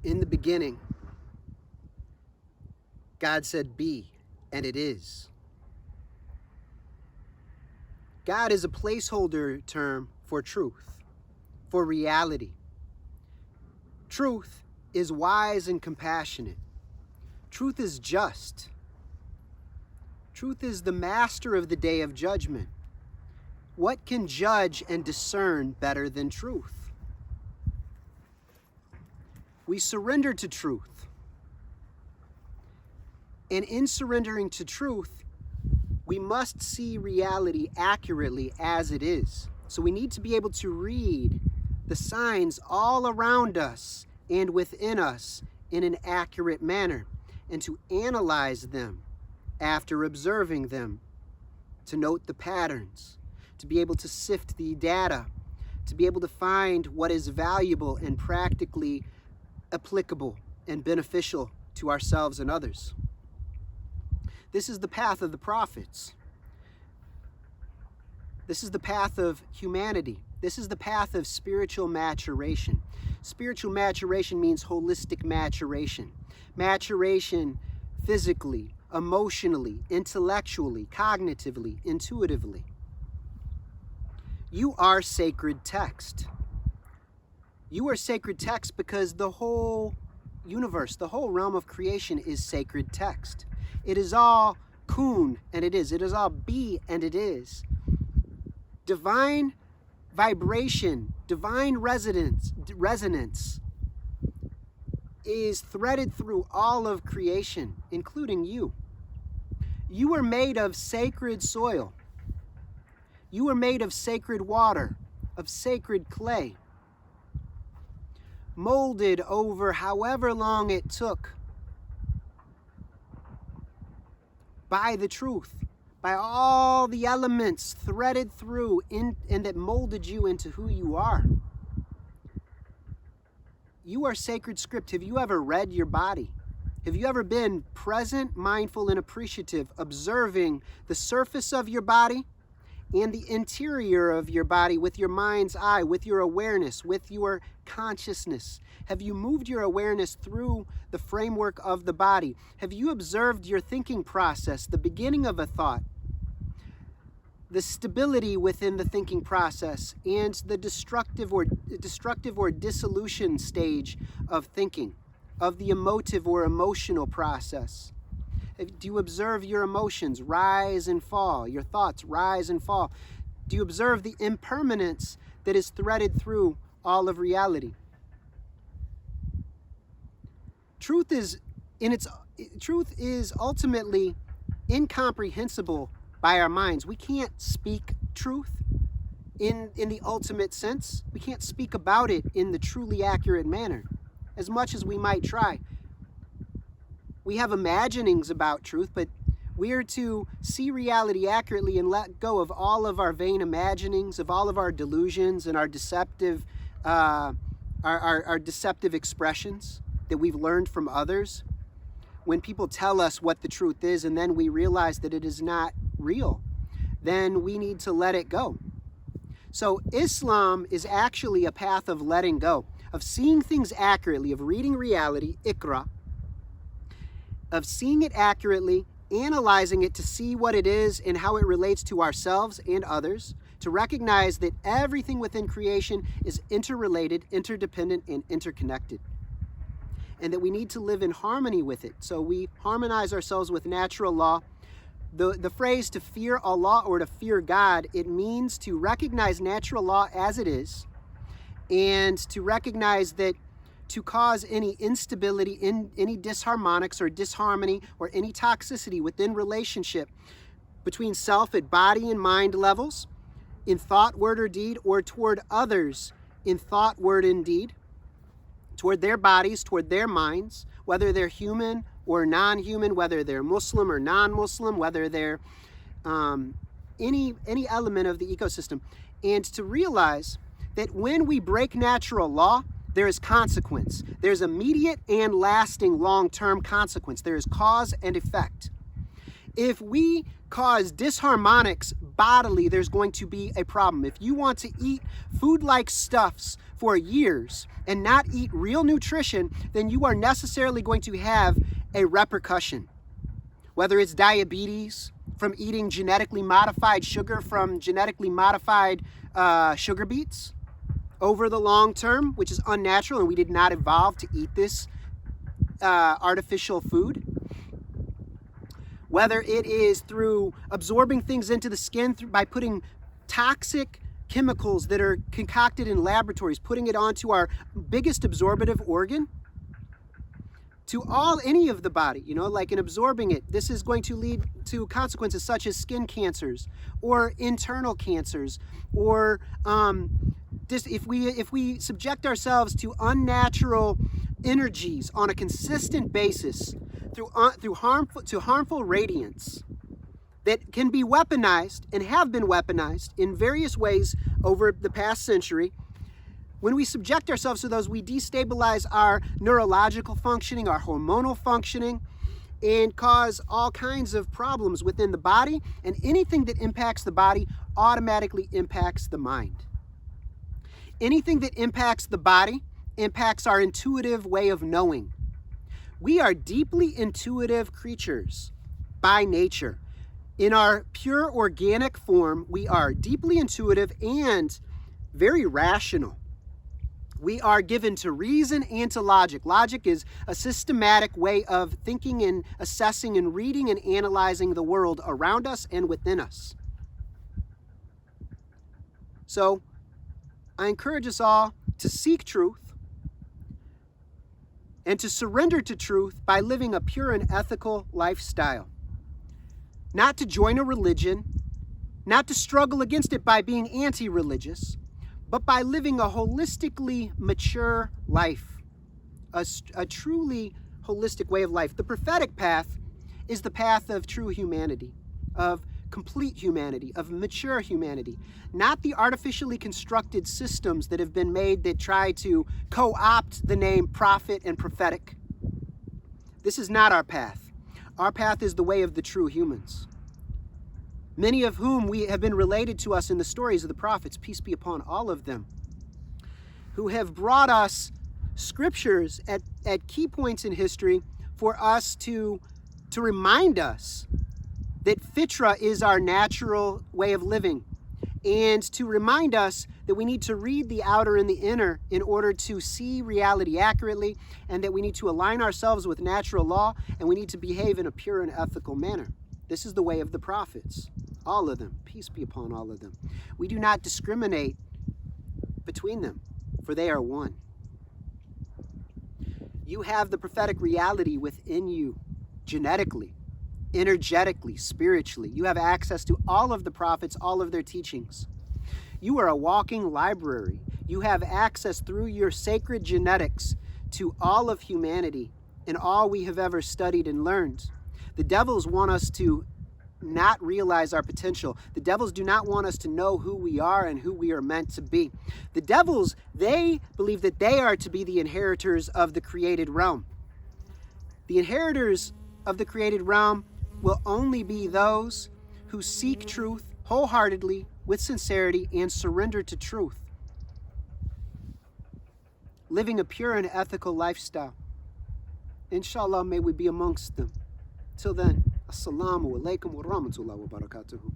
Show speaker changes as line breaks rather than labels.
In the beginning, God said, "Be," and it is. God is a placeholder term for truth, for reality. Truth is wise and compassionate. Truth is just. Truth is the master of the day of judgment. What can judge and discern better than truth? We surrender to truth. And in surrendering to truth, we must see reality accurately as it is. So we need to be able to read the signs all around us and within us in an accurate manner, and to analyze them after observing them, to note the patterns, to be able to sift the data, to be able to find what is valuable and practically applicable and beneficial to ourselves and others. This is the path of the prophets. This is the path of humanity. This is the path of spiritual maturation. Spiritual maturation means holistic maturation. Maturation physically, emotionally, intellectually, cognitively, intuitively. You are sacred text. You are sacred text because the whole universe, the whole realm of creation is sacred text. It is all kun, and it is. It is all be, and it is. Divine vibration, divine resonance is threaded through all of creation, including you. You are made of sacred soil. You are made of sacred water, of sacred clay, molded over however long it took by the truth, by all the elements threaded through and that molded you into who you are. You are sacred script. Have you ever read your body? Have you ever been present, mindful, and appreciative, observing the surface of your body and the interior of your body with your mind's eye, with your awareness, with your consciousness? Have you moved your awareness through the framework of the body? Have you observed your thinking process, the beginning of a thought, the stability within the thinking process, and the destructive or dissolution stage of thinking, of the emotive or emotional process? Do you observe your emotions rise and fall, your thoughts rise and fall? Do you observe the impermanence that is threaded through all of reality? Truth is ultimately incomprehensible by our minds. We can't speak truth in the ultimate sense. We can't speak about it in the truly accurate manner, as much as we might try. We have imaginings about truth, but we are to see reality accurately and let go of all of our vain imaginings, of all of our delusions and our deceptive expressions that we've learned from others. When people tell us what the truth is and then we realize that it is not real, then we need to let it go. So Islam is actually a path of letting go, of seeing things accurately, of reading reality, Iqra, of seeing it accurately, analyzing it to see what it is and how it relates to ourselves and others, to recognize that everything within creation is interrelated, interdependent, and interconnected, and that we need to live in harmony with it. So we harmonize ourselves with natural law. The phrase to fear Allah or to fear God, it means to recognize natural law as it is, and to recognize that to cause any instability, in any disharmonics or disharmony or any toxicity within relationship between self at body and mind levels, in thought, word, or deed, or toward others in thought, word, and deed, toward their bodies, toward their minds, whether they're human or non-human, whether they're Muslim or non-Muslim, whether they're any element of the ecosystem, and to realize that when we break natural law, there is consequence. There's immediate and lasting long-term consequence. There is cause and effect. If we cause disharmonics bodily, there's going to be a problem. If you want to eat food-like stuffs for years and not eat real nutrition, then you are necessarily going to have a repercussion. Whether it's diabetes from eating genetically modified sugar from genetically modified sugar beets over the long term, which is unnatural, and we did not evolve to eat this artificial food. Whether it is through absorbing things into the skin by putting toxic chemicals that are concocted in laboratories, putting it onto our biggest absorptive organ, to any of the body, like in absorbing it, this is going to lead to consequences such as skin cancers or internal cancers, or if we subject ourselves to unnatural energies on a consistent basis through harmful radiance that can be weaponized and have been weaponized in various ways over the past century. When we subject ourselves to those, we destabilize our neurological functioning, our hormonal functioning, and cause all kinds of problems within the body, and anything that impacts the body automatically impacts the mind. Anything that impacts the body impacts our intuitive way of knowing. We are deeply intuitive creatures by nature. In our pure organic form, we are deeply intuitive and very rational. We are given to reason and to logic. Logic is a systematic way of thinking and assessing and reading and analyzing the world around us and within us. So, I encourage us all to seek truth and to surrender to truth by living a pure and ethical lifestyle. Not to join a religion, not to struggle against it by being anti-religious, but by living a holistically mature life, a truly holistic way of life. The prophetic path is the path of true humanity, of complete humanity, of mature humanity, not the artificially constructed systems that have been made that try to co-opt the name prophet and prophetic. This is not our path. Our path is the way of the true humans, many of whom we have been related to us in the stories of the prophets, peace be upon all of them, who have brought us scriptures at key points in history for us to remind us that fitra is our natural way of living, and to remind us that we need to read the outer and the inner in order to see reality accurately, and that we need to align ourselves with natural law, and we need to behave in a pure and ethical manner. This is the way of the prophets, all of them. Peace be upon all of them. We do not discriminate between them, for they are one. You have the prophetic reality within you, genetically, energetically, spiritually. You have access to all of the prophets, all of their teachings. You are a walking library. You have access through your sacred genetics to all of humanity and all we have ever studied and learned. The devils want us to not realize our potential. The devils do not want us to know who we are and who we are meant to be. The devils, they believe that they are to be the inheritors of the created realm. The inheritors of the created realm will only be those who seek truth wholeheartedly, with sincerity, and surrender to truth, living a pure and ethical lifestyle. Inshallah, may we be amongst them. Till then, assalamu alaikum wa rahmatullahi wa barakatuhu.